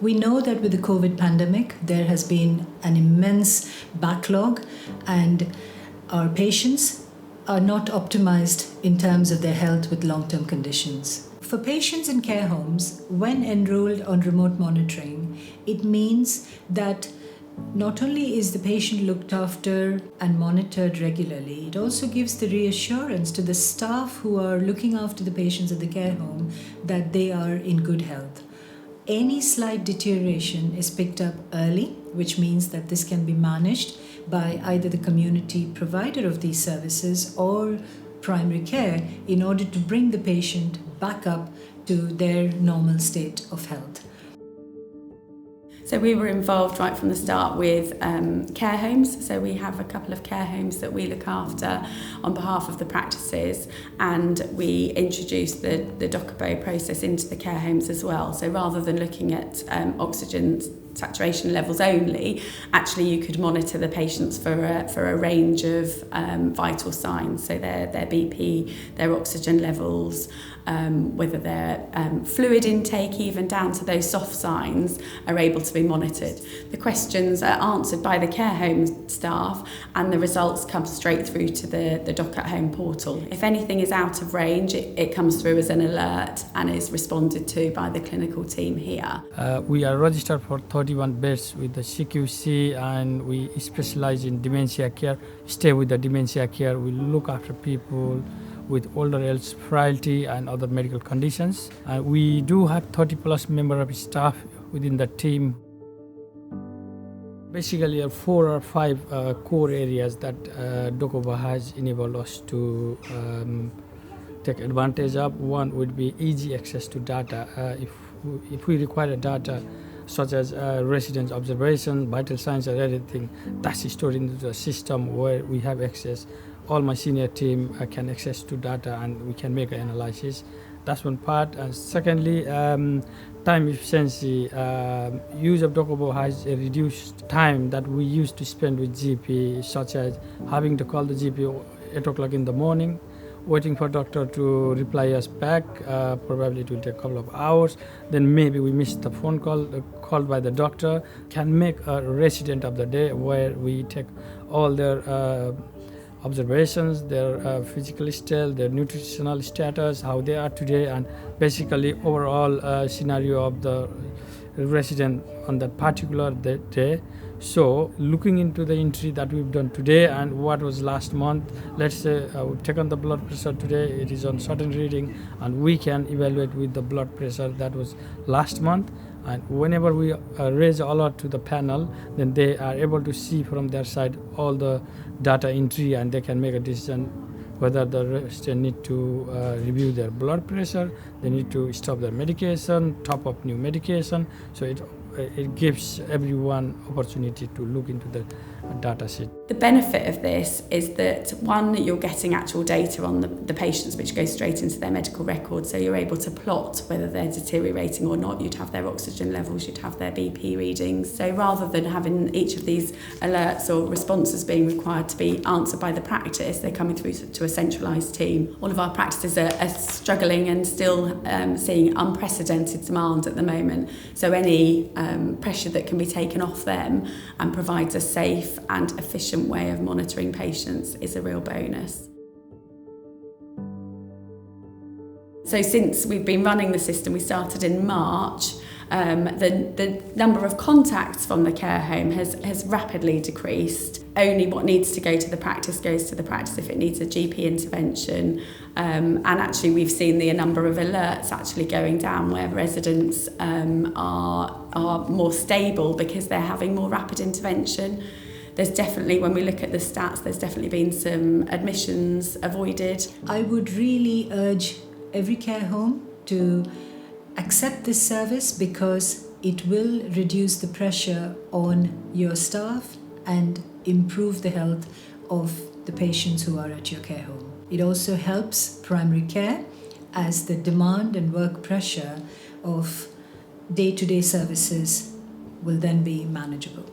We know that with the COVID pandemic, there has been an immense backlog, and our patients are not optimized in terms of their health with long-term conditions. For patients in care homes, when enrolled on remote monitoring, it means that not only is the patient looked after and monitored regularly, it also gives the reassurance to the staff who are looking after the patients at the care home that they are in good health. Any slight deterioration is picked up early, which means that this can be managed by either the community provider of these services or primary care in order to bring the patient back up to their normal state of health. So we were involved right from the start with care homes. So we have a couple of care homes that we look after on behalf of the practices, and we introduced the Docobo process into the care homes as well. So rather than looking at oxygen saturation levels only, actually you could monitor the patients for a range of vital signs, so their BP, their oxygen levels, whether their fluid intake, even down to those soft signs, are able to be monitored. The questions are answered by the care home staff, and the results come straight through to the Doc at Home portal. If anything is out of range, it comes through as an alert and is responded to by the clinical team here. We are registered for 31 beds with the CQC, and we specialize in dementia care, stay with the dementia care. We look after people with older age frailty and other medical conditions. We do have 30 plus member of staff within the team. Basically, 4 or 5 core areas that Docobo has enabled us to take advantage of. One would be easy access to data. If we require data such as resident observation, vital signs, or anything, that's stored into the system where we have access. All my senior team can access to data, and we can make an analysis. That's one part. And secondly, time efficiency. Use of Docobo has a reduced time that we used to spend with GP, such as having to call the GP 8 o'clock in the morning, waiting for doctor to reply us back. Probably it will take a couple of hours. Then maybe we missed the phone call called by the doctor. Can make a resident of the day where we take all their observations, their physical state, their nutritional status, how they are today, and basically overall scenario of the resident on that particular day. So looking into the entry that we've done today and what was last month, let's say we've taken the blood pressure today, it is on certain reading, and we can evaluate with the blood pressure that was last month. And whenever we raise alert to the panel, then they are able to see from their side all the data entry, and they can make a decision whether the resident need to review their blood pressure, they need to stop their medication, top up new medication. So it gives everyone opportunity to look into the data sheet. The benefit of this is that, one, you're getting actual data on the patients, which goes straight into their medical record, so you're able to plot whether they're deteriorating or not. You'd have their oxygen levels, you'd have their BP readings. So rather than having each of these alerts or responses being required to be answered by the practice, they're coming through to a centralised team. All of our practices are struggling and still seeing unprecedented demand at the moment. So any pressure that can be taken off them and provides a safe and efficient way of monitoring patients is a real bonus. So since we've been running the system, we started in March, the number of contacts from the care home has rapidly decreased. Only what needs to go to the practice goes to the practice if it needs a GP intervention. And actually we've seen the number of alerts actually going down where residents are more stable because they're having more rapid intervention. There's definitely, when we look at the stats, there's definitely been some admissions avoided. I would really urge every care home to accept this service because it will reduce the pressure on your staff and improve the health of the patients who are at your care home. It also helps primary care as the demand and work pressure of day-to-day services will then be manageable.